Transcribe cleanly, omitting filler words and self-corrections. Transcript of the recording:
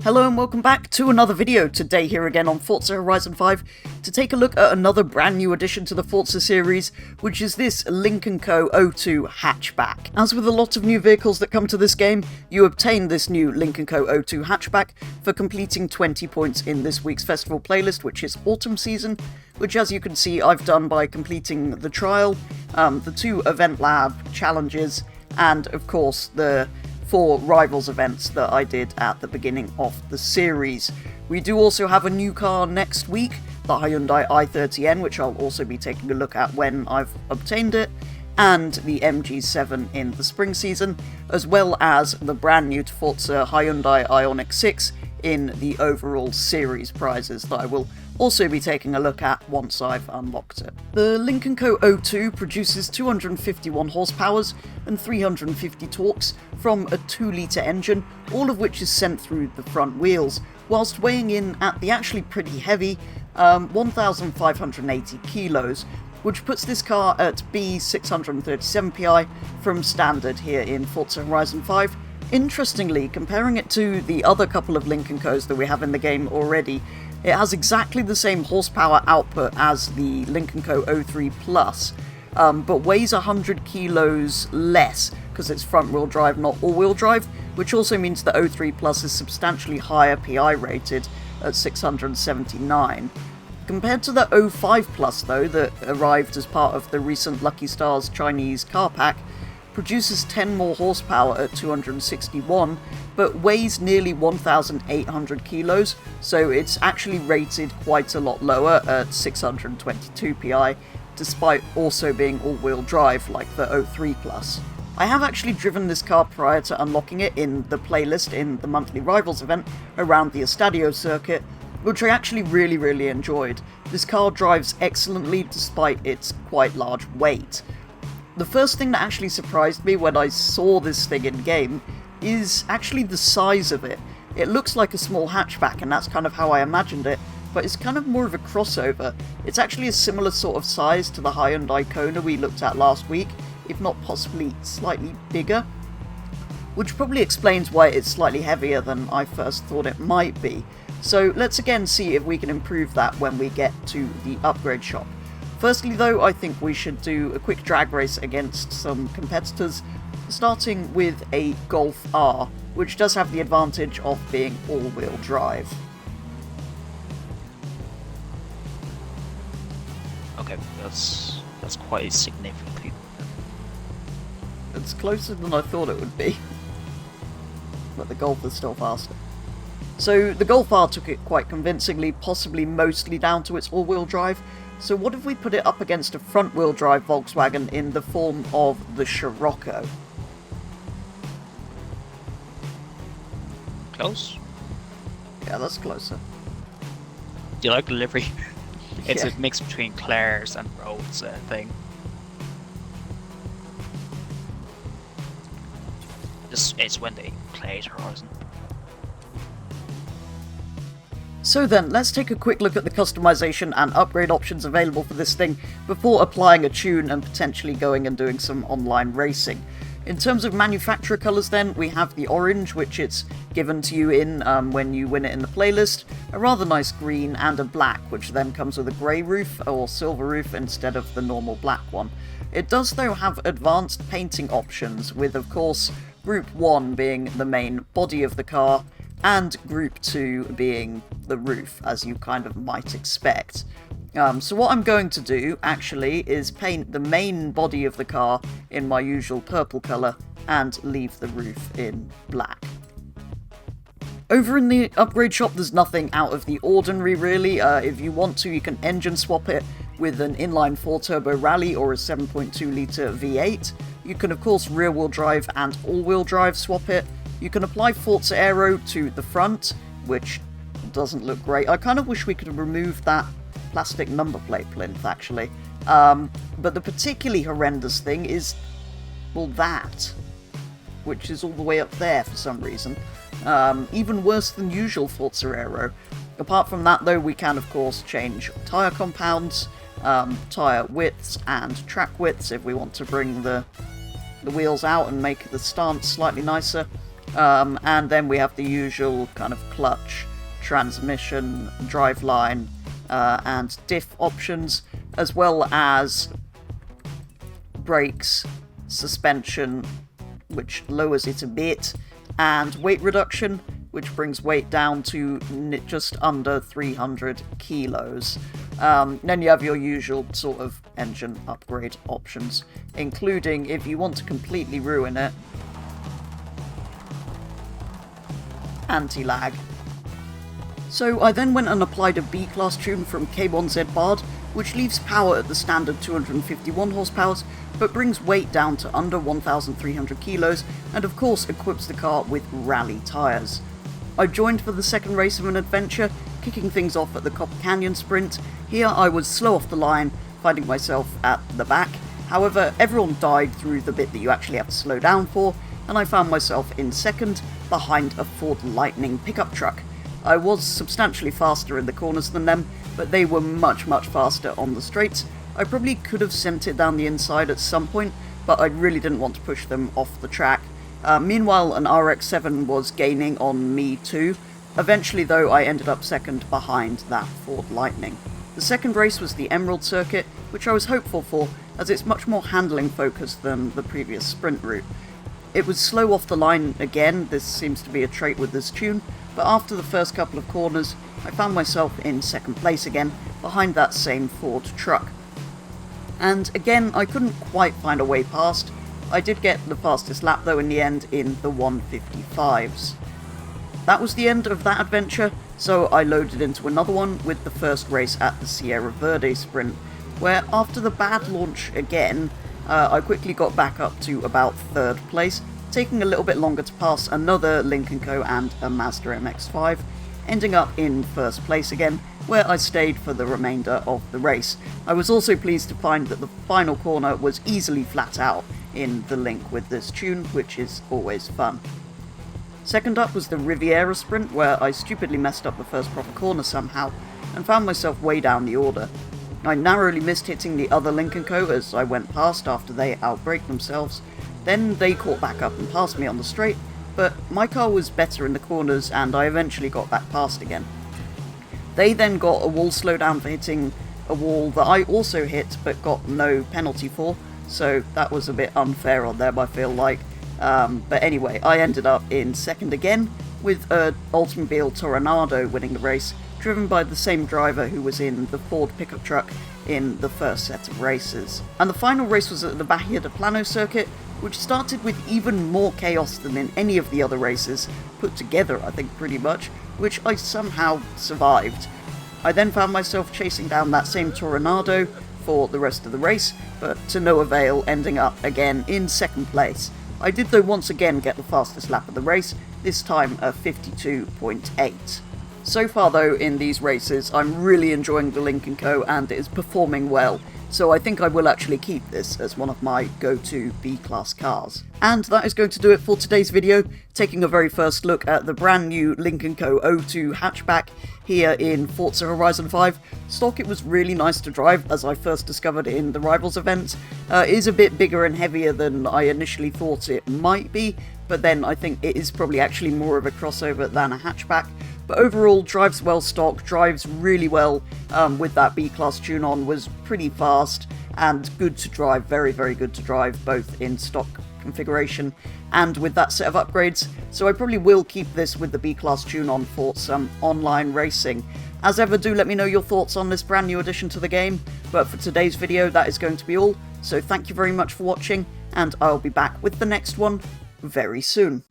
Hello and welcome back to another video, today here again on Forza Horizon 5, to take a look at another brand new addition to the Forza series, which is this Lynk & Co. O2 hatchback. As with a lot of new vehicles that come to this game, you obtain this new Lynk & Co. O2 hatchback for completing 20 points in this week's festival playlist, which is Autumn Season, which as you can see I've done by completing the trial, the 2 event lab challenges, and of course the 4 Rivals events that I did at the beginning of the series. We do also have a new car next week, the Hyundai i30N, which I'll also be taking a look at when I've obtained it, and the MG7 in the spring season, as well as the brand new Forza Hyundai Ioniq 6 in the overall series prizes that I will also be taking a look at once I've unlocked it. The Lynk & Co. O2 produces 251 horsepower and 350 torques from a 2-litre engine, all of which is sent through the front wheels, whilst weighing in at the actually pretty heavy 1,580 kilos, which puts this car at B637 PI from standard here in Forza Horizon 5. Interestingly, comparing it to the other couple of Lynk & Co's that we have in the game already, it has exactly the same horsepower output as the Lynk & Co. O3 Plus, but weighs 100 kilos less because it's front-wheel drive, not all-wheel drive, which also means the O3 Plus is substantially higher PI rated at 679. Compared to the O5 Plus, though, that arrived as part of the recent Lucky Stars Chinese car pack, produces 10 more horsepower at 261, but weighs nearly 1,800 kilos, so it's actually rated quite a lot lower at 622 PI, despite also being all-wheel drive like the O3 Plus. I have actually driven this car prior to unlocking it in the playlist in the monthly Rivals event around the Estadio circuit, which I actually really enjoyed. This car drives excellently despite its quite large weight. The first thing that actually surprised me when I saw this thing in-game is actually the size of it. It looks like a small hatchback, and that's kind of how I imagined it, but it's kind of more of a crossover. It's actually a similar sort of size to the Hyundai Kona we looked at last week, if not possibly slightly bigger, which probably explains why it's slightly heavier than I first thought it might be. So let's again see if we can improve that when we get to the upgrade shop. Firstly though, I think we should do a quick drag race against some competitors, starting with a Golf R, which does have the advantage of being all-wheel drive. Okay, that's quite significantly. It's closer than I thought it would be, but the Golf is still faster. So the Golf R took it quite convincingly, possibly mostly down to its all-wheel drive. So what if we put it up against a front-wheel drive Volkswagen in the form of the Scirocco? Close? Yeah, that's closer. Do you like the livery? It's Yeah. a mix between Claire's and Rhodes thing. It's when they played Horizon. So then, let's take a quick look at the customization and upgrade options available for this thing before applying a tune and potentially going and doing some online racing. In terms of manufacturer colours then, we have the orange, which it's given to you in when you win it in the playlist, a rather nice green, and a black, which then comes with a grey roof or silver roof instead of the normal black one. It does though have advanced painting options, with of course Group 1 being the main body of the car, and Group 2 being the roof, as you kind of might expect. So what I'm going to do, actually, is paint the main body of the car in my usual purple colour, and leave the roof in black. Over in the upgrade shop, there's nothing out of the ordinary, really. If you want to, you can engine swap it with an inline 4-turbo Rally or a 7.2-litre V8. You can, of course, rear-wheel drive and all-wheel drive swap it. You can apply Forza Aero to the front, which doesn't look great. I kind of wish we could remove that plastic number plate plinth, actually. But the particularly horrendous thing is, well, that, which is all the way up there for some reason. Even worse than usual Forza Aero. Apart from that, though, we can, of course, change tyre compounds, tyre widths, and track widths if we want to bring the wheels out and make the stance slightly nicer. And then we have the usual kind of clutch, transmission, driveline, and diff options, as well as brakes, suspension, which lowers it a bit, and weight reduction, which brings weight down to just under 300 kilos. Then you have your usual sort of engine upgrade options, including, if you want to completely ruin it, anti-lag. So I then went and applied a B-Class tune from K1Z Bard, which leaves power at the standard 251 horsepower, but brings weight down to under 1,300 kilos, and of course equips the car with rally tyres. I joined for the second race of an adventure, kicking things off at the Copper Canyon Sprint. Here I was slow off the line, finding myself at the back. However, everyone died through the bit that you actually have to slow down for, and I found myself in second, behind a Ford Lightning pickup truck. I was substantially faster in the corners than them, but they were much faster on the straights. I probably could have sent it down the inside at some point, but I really didn't want to push them off the track. Meanwhile, an RX-7 was gaining on me too. Eventually though, I ended up second behind that Ford Lightning. The second race was the Emerald Circuit, which I was hopeful for, as it's much more handling focused than the previous sprint route. It was slow off the line again, this seems to be a trait with this tune, but after the first couple of corners, I found myself in second place again, behind that same Ford truck. And again, I couldn't quite find a way past. I did get the fastest lap though in the end in the 155s. That was the end of that adventure, so I loaded into another one with the first race at the Sierra Verde Sprint, where after the bad launch again, I quickly got back up to about third place, taking a little bit longer to pass another Lynk & Co and a Mazda MX-5, ending up in first place again, where I stayed for the remainder of the race. I was also pleased to find that the final corner was easily flat out in the Lynk with this tune, which is always fun. Second up was the Riviera Sprint, where I stupidly messed up the first proper corner somehow, and found myself way down the order. I narrowly missed hitting the other Lynk & Co as I went past after they outbraked themselves. Then they caught back up and passed me on the straight, but my car was better in the corners and I eventually got back past again. They then got a wall slowdown for hitting a wall that I also hit but got no penalty for, so that was a bit unfair on them, I feel like. But anyway, I ended up in second again, with an Oldsmobile Toronado winning the race, driven by the same driver who was in the Ford pickup truck in the first set of races. And the final race was at the Bahia de Plano circuit, which started with even more chaos than in any of the other races, put together I think pretty much, which I somehow survived. I then found myself chasing down that same Toronado for the rest of the race, but to no avail, ending up again in second place. I did though once again get the fastest lap of the race, this time a 52.8. So far though in these races I'm really enjoying the Lynk & Co and it is performing well, so I think I will actually keep this as one of my go-to B-Class cars. And that is going to do it for today's video, taking a very first look at the brand new Lynk & Co 02 hatchback here in Forza Horizon 5. Stock, it was really nice to drive, as I first discovered in the Rivals event. It is a bit bigger and heavier than I initially thought it might be, but then I think it is probably actually more of a crossover than a hatchback. But overall, drives well stock, drives really well with that B-Class tune on, was pretty fast and good to drive, very good to drive, both in stock configuration and with that set of upgrades. So I probably will keep this with the B-Class tune on for some online racing. As ever, do let me know your thoughts on this brand new addition to the game, but for today's video that is going to be all, so thank you very much for watching, and I'll be back with the next one very soon.